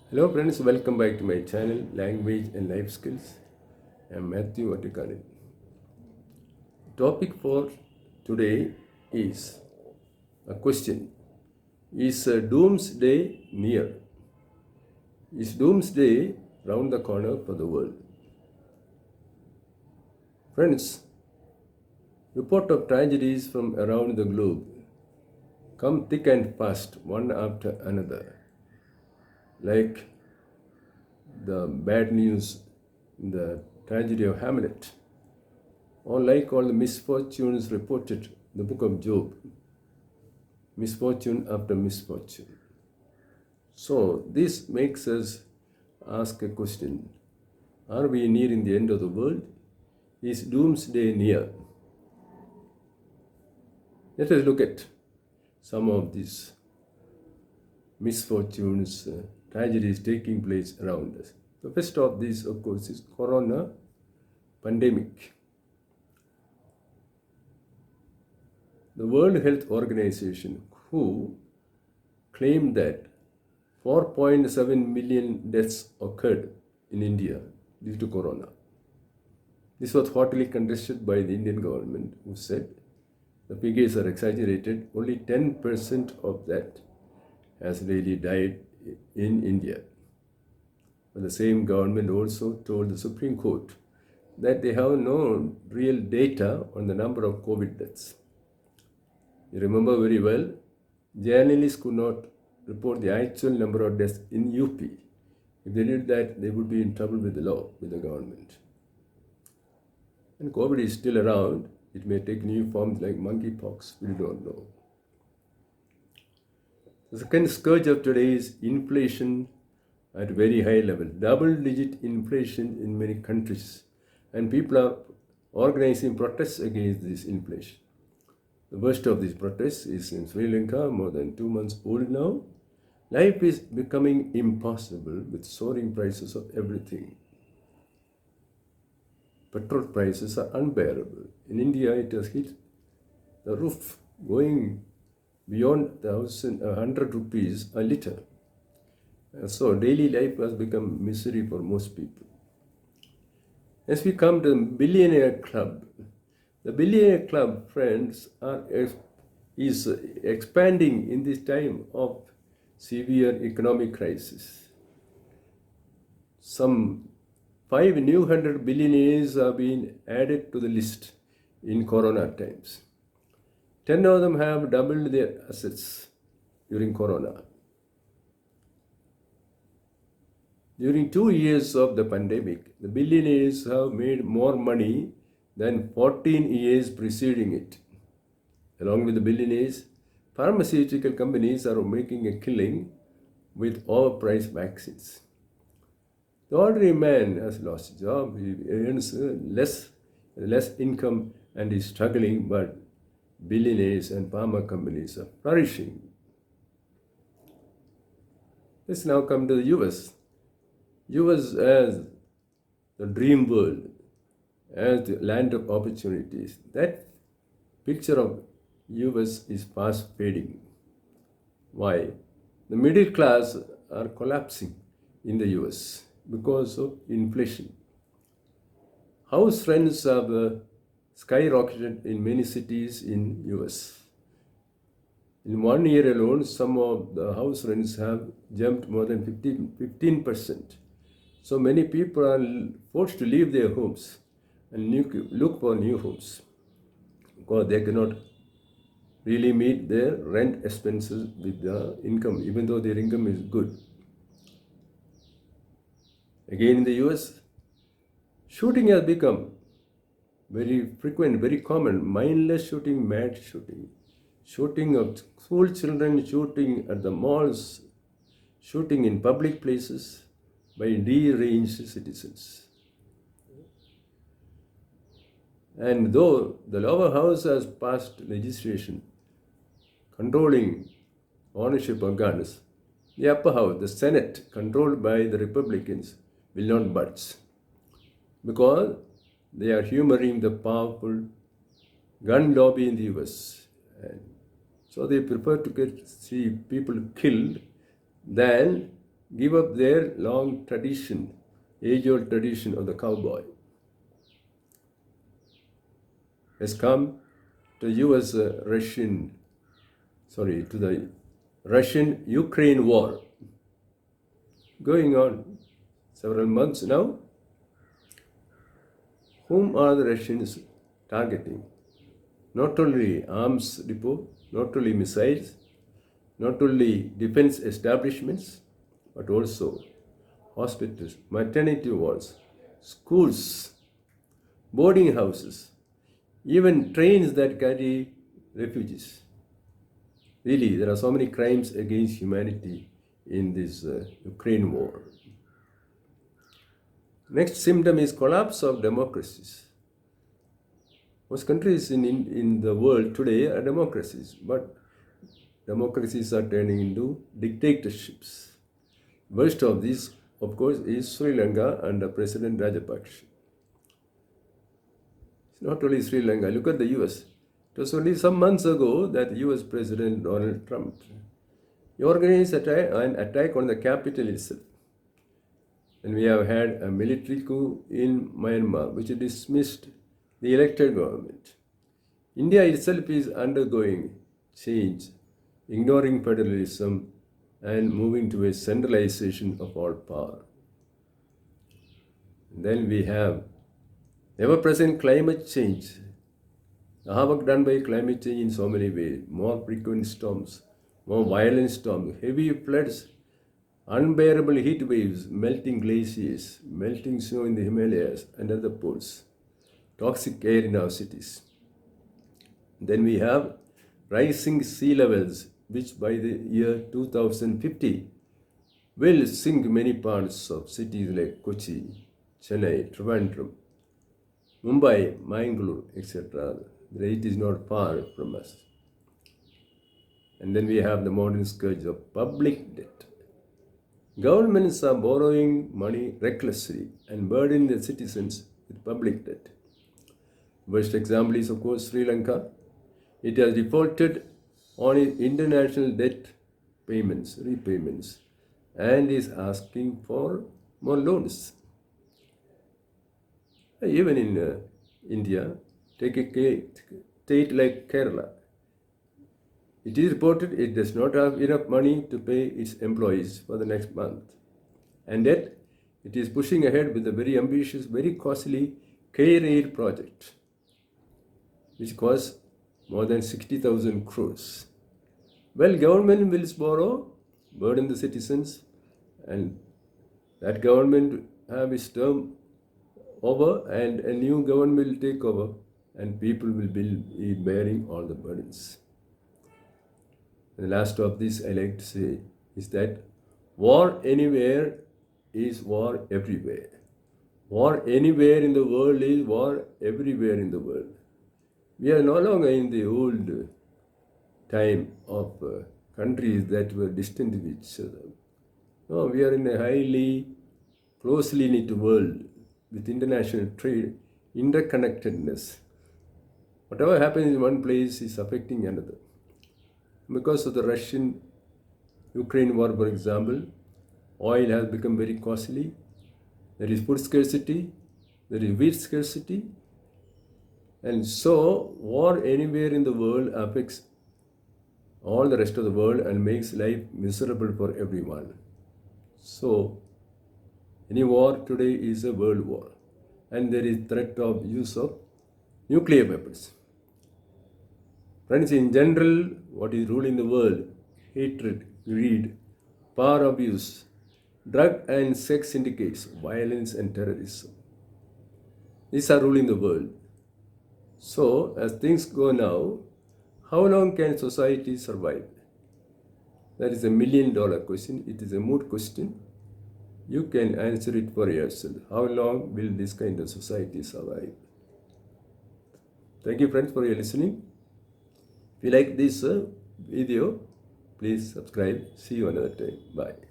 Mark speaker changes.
Speaker 1: Hello friends, welcome back to my channel Language and Life Skills. I am Matthew Attikani. Topic for today is a question. Is doomsday near? Is doomsday round the corner for the world? Friends, report of tragedies from around the globe come thick and fast, one after another, like the bad news in the tragedy of Hamlet, or like all the misfortunes reported in the book of Job, misfortune after misfortune. So this makes us ask a question. Are we nearing the end of the world? Is doomsday near? Let us look at some of these misfortunes, tragedies taking place around us. The first of these, of course, is corona pandemic. The World Health Organization, WHO claimed that 4.7 million deaths occurred in India due to corona. This was hotly contested by the Indian government, who said the figures are exaggerated. Only 10% of that has really died in India. But the same government also told the Supreme Court that they have no real data on the number of COVID deaths. You remember very well, journalists could not report the actual number of deaths in UP. If they did that, they would be in trouble with the law, with the government. And COVID is still around. It may take new forms like monkeypox. We don't know. The second scourge of today is inflation at very high level. Double-digit inflation in many countries. And people are organizing protests against this inflation. The worst of these protests is in Sri Lanka, more than 2 months old now. Life is becoming impossible with soaring prices of everything. Petrol prices are unbearable. In India, it has hit the roof, going beyond 100 rupees a liter. So daily life has become misery for most people. As we come to the Billionaire Club, the Billionaire Club, friends, is expanding in this time of severe economic crisis. Some 5 new 100 billionaires have been added to the list in corona times. 10 of them have doubled their assets during corona. During 2 years of the pandemic, the billionaires have made more money than 14 years preceding it. Along with the billionaires, pharmaceutical companies are making a killing with overpriced vaccines. The ordinary man has lost his job, he earns less income and is struggling, but billionaires and pharma companies are flourishing. Let's now come to the US. US as the dream world, as the land of opportunities. That picture of US is fast fading. Why? The middle class are collapsing in the US because of inflation. House rents have skyrocketed in many cities in US. In 1 year alone, some of the house rents have jumped more than 15%. So many people are forced to leave their homes and look for new homes because they cannot really meet their rent expenses with the income, even though their income is good. Again, in the US, shooting has become very frequent, very common. Mindless shooting, mad shooting, shooting of school children, shooting at the malls, shooting in public places by deranged citizens. And though the lower house has passed legislation controlling ownership of guns, the upper house, the Senate, controlled by the Republicans, will not budge because they are humoring the powerful gun lobby in the US. And so they prefer to see people killed than give up their long tradition, age-old tradition of the cowboy. Has come to U.S. to the Russian-Ukraine war, going on several months now. Whom are the Russians targeting? Not only arms depot, not only missiles, not only defense establishments, but also hospitals, maternity wards, schools, boarding houses, even trains that carry refugees. Really, there are so many crimes against humanity in this Ukraine war. Next symptom is collapse of democracies. Most countries in the world today are democracies, but democracies are turning into dictatorships. Worst of these, of course, is Sri Lanka under President Rajapaksa. It's not only Sri Lanka. Look at the US. It was only some months ago that US President Donald Trump organized an attack on the capital itself. And we have had a military coup in Myanmar, which dismissed the elected government. India itself is undergoing change, ignoring federalism and moving to a centralization of all power. And then we have ever-present climate change. The havoc done by climate change in so many ways. More frequent storms, more violent storms, heavy floods, unbearable heat waves, melting glaciers, melting snow in the Himalayas and other poles, toxic air in our cities. Then we have rising sea levels, which by the year 2050 will sink many parts of cities like Kochi, Chennai, Trivandrum, Mumbai, Mangalore, etc. The rate is not far from us. And then we have the modern scourge of public debt. Governments are borrowing money recklessly and burdening the citizens with public debt. Worst example is, of course, Sri Lanka. It has defaulted on its international debt repayments, and is asking for more loans. Even in India, take a state like Kerala. It is reported it does not have enough money to pay its employees for the next month. And yet, it is pushing ahead with a very ambitious, very costly K-Rail project, which costs more than 60,000 crores. Well, government will borrow, burden the citizens, and that government have its term over, and a new government will take over, and people will be bearing all the burdens. And the last of this I like to say is that war anywhere is war everywhere. War anywhere in the world is war everywhere in the world. We are no longer in the old time of countries that were distant with each other. No, we are in a highly, closely knit world with international trade, interconnectedness. Whatever happens in one place is affecting another. Because of the Russian-Ukraine war, for example, oil has become very costly. There is food scarcity, there is wheat scarcity. And so, war anywhere in the world affects all the rest of the world and makes life miserable for everyone. So, any war today is a world war. And there is threat of use of nuclear weapons. Friends, in general, what is ruling the world? Hatred, greed, power abuse, drug and sex syndicates, violence and terrorism. These are ruling the world. So, as things go now, how long can society survive? That is $1 million question. It is a moot question. You can answer it for yourself. How long will this kind of society survive? Thank you, friends, for your listening. If you like this video, please subscribe. See you another time. Bye.